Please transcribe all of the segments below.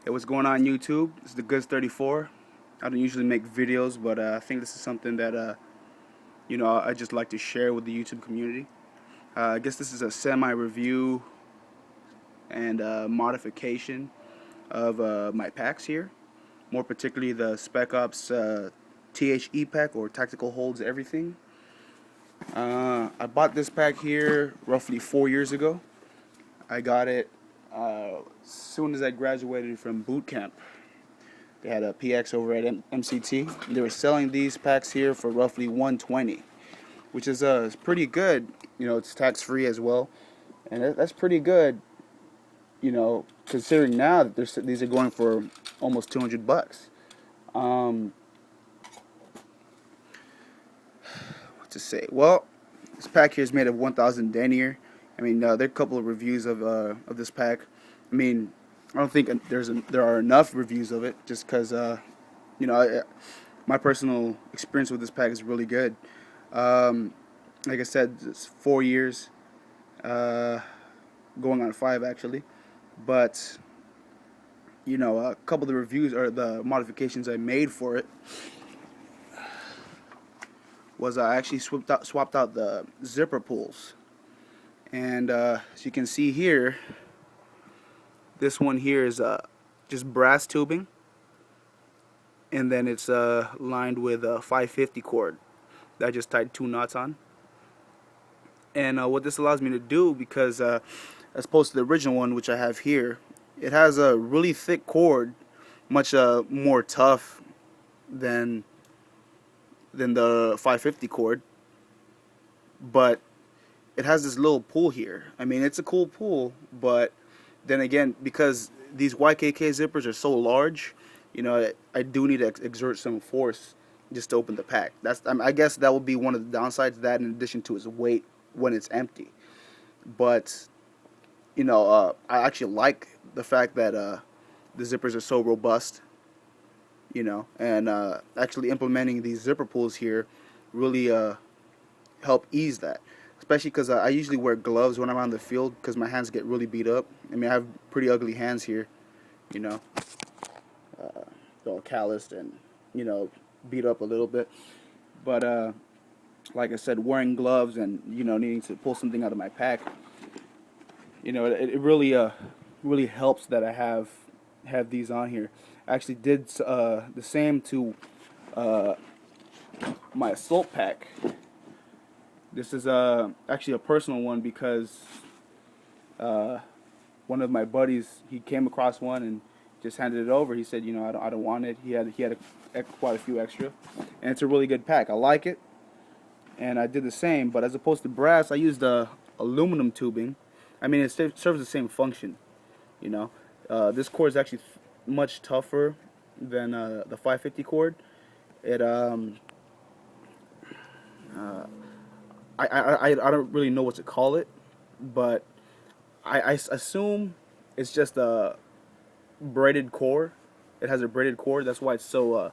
Hey, what's going on YouTube? This is the Goods 34. I don't usually make videos, but I think this is something that I just like to share with the YouTube community. I guess this is a semi-review and modification of my packs here. More particularly the Spec Ops T.H.E pack, or Tactical Holds Everything. I bought this pack here roughly 4 years ago. I got it as soon as I graduated from boot camp. They had a PX over at MCT. They were selling these packs here for roughly $120, which is pretty good. You know, it's tax free as well, and that's pretty good. You know, considering now that these are going for almost $200. What to say? Well, this pack here is made of 1,000 denier. I mean, there are a couple of reviews of this pack. I mean, I don't think there are enough reviews of it, just because my personal experience with this pack is really good. Like I said, it's 4 years, going on 5 actually, but a couple of the reviews or the modifications I made for it was I actually swapped out the zipper pulls, and as you can see here, this one here is just brass tubing, and then it's lined with a 550 cord that I just tied 2 knots on. And what this allows me to do, because as opposed to the original one, which I have here, it has a really thick cord, much more tough than the 550 cord, but it has this little pull here. I mean, it's a cool pull, but then again, because these YKK zippers are so large, I do need to exert some force just to open the pack. I guess that would be one of the downsides. That, in addition to its weight when it's empty. But I actually like the fact that the zippers are so robust. And actually implementing these zipper pulls here really help ease that. Especially because I usually wear gloves when I'm on the field because my hands get really beat up. I mean, I have pretty ugly hands here, they're all calloused and, beat up a little bit. But like I said, wearing gloves and, needing to pull something out of my pack, it really helps that I have these on here. I actually did the same to my assault pack. This is actually a personal one because one of my buddies, he came across one and just handed it over. He said, I don't want it. He had quite a few extra, and it's a really good pack. I like it, and I did the same. But as opposed to brass, I used aluminum tubing. I mean, it serves the same function. This cord is actually much tougher than the 550 cord. It I don't really know what to call it, but I assume it's just a braided core. It has a braided core. That's why it's so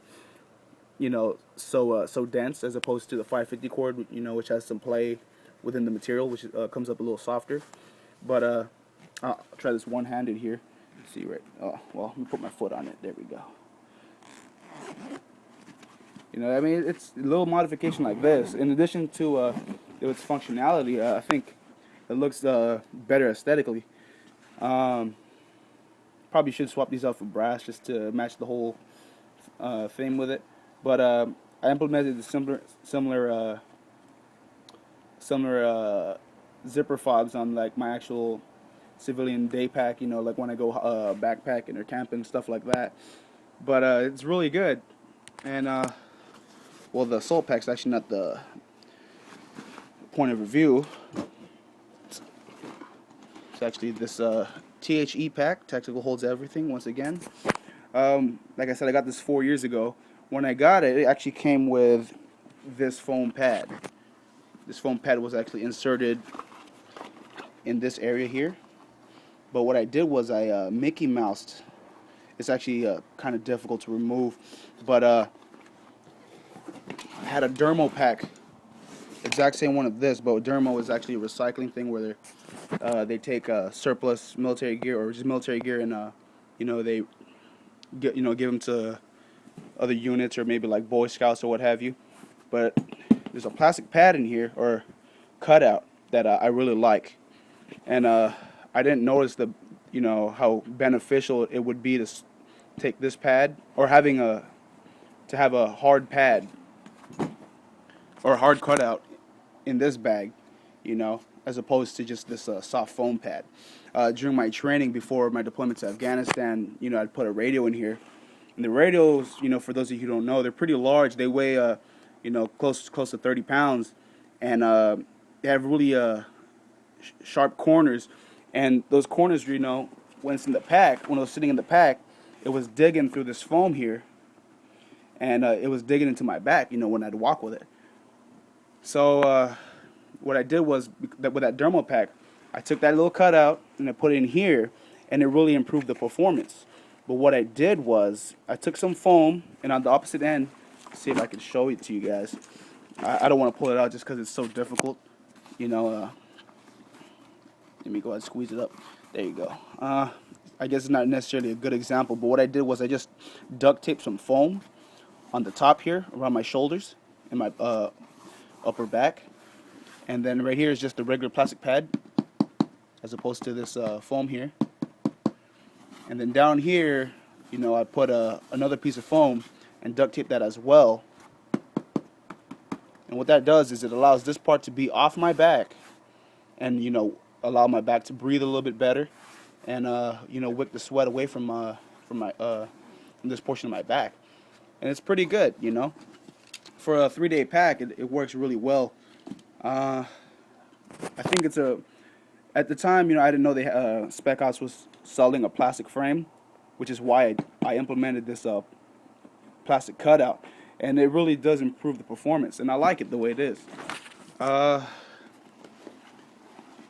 so dense, as opposed to the 550 cord, which has some play within the material, which comes up a little softer. But I'll try this one-handed here. Let's see, right? Oh, well, let me put my foot on it. There we go. I mean, it's a little modification like this. In addition to its functionality, I think it looks better aesthetically. Probably should swap these out for brass just to match the whole thing with it. But I implemented the similar zipper fobs on like my actual civilian day pack. Like when I go backpacking or camping, stuff like that. But it's really good. And well, the assault pack's actually not the point of review. It's actually this T.H.E pack, Tactical Holds Everything, once again. Like I said, I got this 4 years ago. When I got it, it actually came with this foam pad. This foam pad was actually inserted in this area here. But what I did was I Mickey Moused. It's actually kind of difficult to remove, but I had a dermo pack, exact same one of this, but dermo is actually a recycling thing where they take surplus military gear or just military gear, and they give them to other units or maybe like Boy Scouts or what have you. But there's a plastic pad in here or cutout that I really like, and I didn't notice how beneficial it would be to take this pad or to have a hard pad or a hard cutout in this bag, as opposed to just this soft foam pad. During my training before my deployment to Afghanistan, I'd put a radio in here. And the radios, for those of you who don't know, they're pretty large. They weigh, close to 30 pounds. And they have really sharp corners. And those corners, when it's in the pack, when it was sitting in the pack, it was digging through this foam here. And it was digging into my back, when I'd walk with it. So what I did was, with that dermal pack, I took that little cutout and I put it in here, and it really improved the performance. But what I did was, I took some foam, and on the opposite end, see if I can show it to you guys. I don't want to pull it out just because it's so difficult. Let me go ahead and squeeze it up. There you go. I guess it's not necessarily a good example, but what I did was I just duct taped some foam on the top here, around my shoulders and my upper back. And then right here is just the regular plastic pad, as opposed to this foam here. And then down here, I put another piece of foam and duct tape that as well. And what that does is it allows this part to be off my back, and allow my back to breathe a little bit better, and wick the sweat away from this portion of my back. And it's pretty good, for a 3-day pack. It works really well. I think at the time, I didn't know Spec Ops was selling a plastic frame, which is why I implemented this plastic cutout, and it really does improve the performance, and I like it the way it is.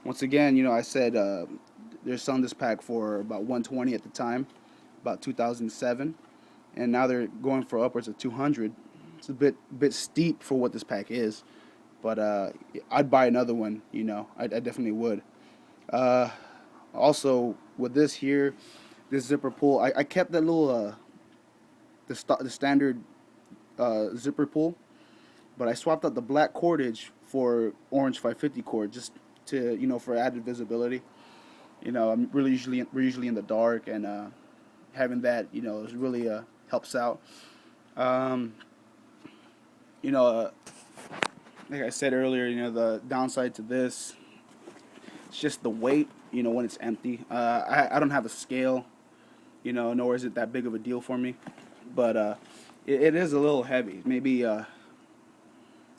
Once again, I said they're selling this pack for about $120 at the time, about 2007, and now they're going for upwards of $200. It's a bit steep for what this pack is, but I'd buy another one. I definitely would. Also, with this here, this zipper pull, I kept that little the standard zipper pull, but I swapped out the black cordage for orange 550 cord, just to for added visibility. We're usually in the dark, and having that really helps out. Like I said earlier, the downside to this, it's just the weight. When it's empty. I don't have a scale, nor is it that big of a deal for me, but it is a little heavy. Maybe I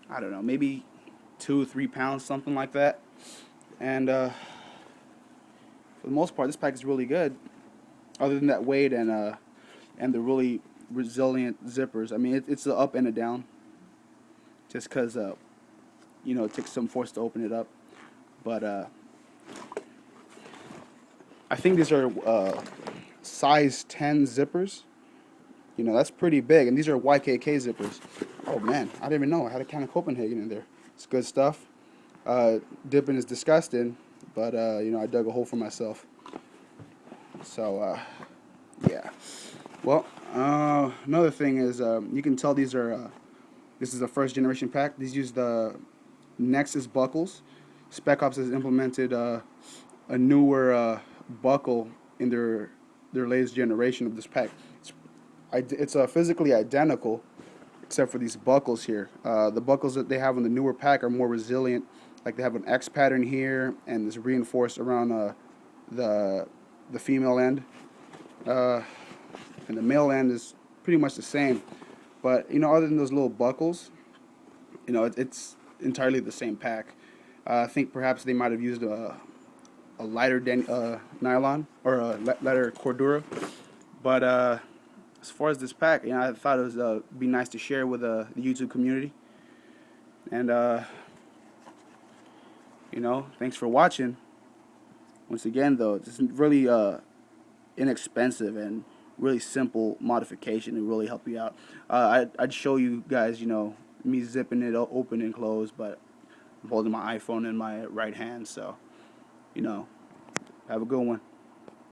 don't know, maybe 2-3 pounds, something like that. And for the most part, this pack is really good. Other than that weight and the really resilient zippers. I mean, it's an up and a down. Just because it takes some force to open it up, but I think these are size 10 zippers. That's pretty big, and these are YKK zippers. Oh man, I didn't even know I had a can of Copenhagen in there. It's good stuff. Dipping is disgusting, but I dug a hole for myself. So yeah. Well, another thing is you can tell this is a first generation pack. These use the Nexus Buckles. Spec Ops has implemented a newer buckle in their latest generation of this pack. It's physically identical, except for these buckles here. The buckles that they have in the newer pack are more resilient. Like they have an X pattern here, and it's reinforced around the female end, and the male end is pretty much the same. But other than those little buckles, it's entirely the same pack. I think perhaps they might have used a lighter nylon or a lighter cordura. But as far as this pack, I thought it was be nice to share with the YouTube community. And thanks for watching. Once again, though, it's really inexpensive and really simple modification to really help you out. I'd show you guys, me zipping it open and closed, but I'm holding my iPhone in my right hand, so, have a good one.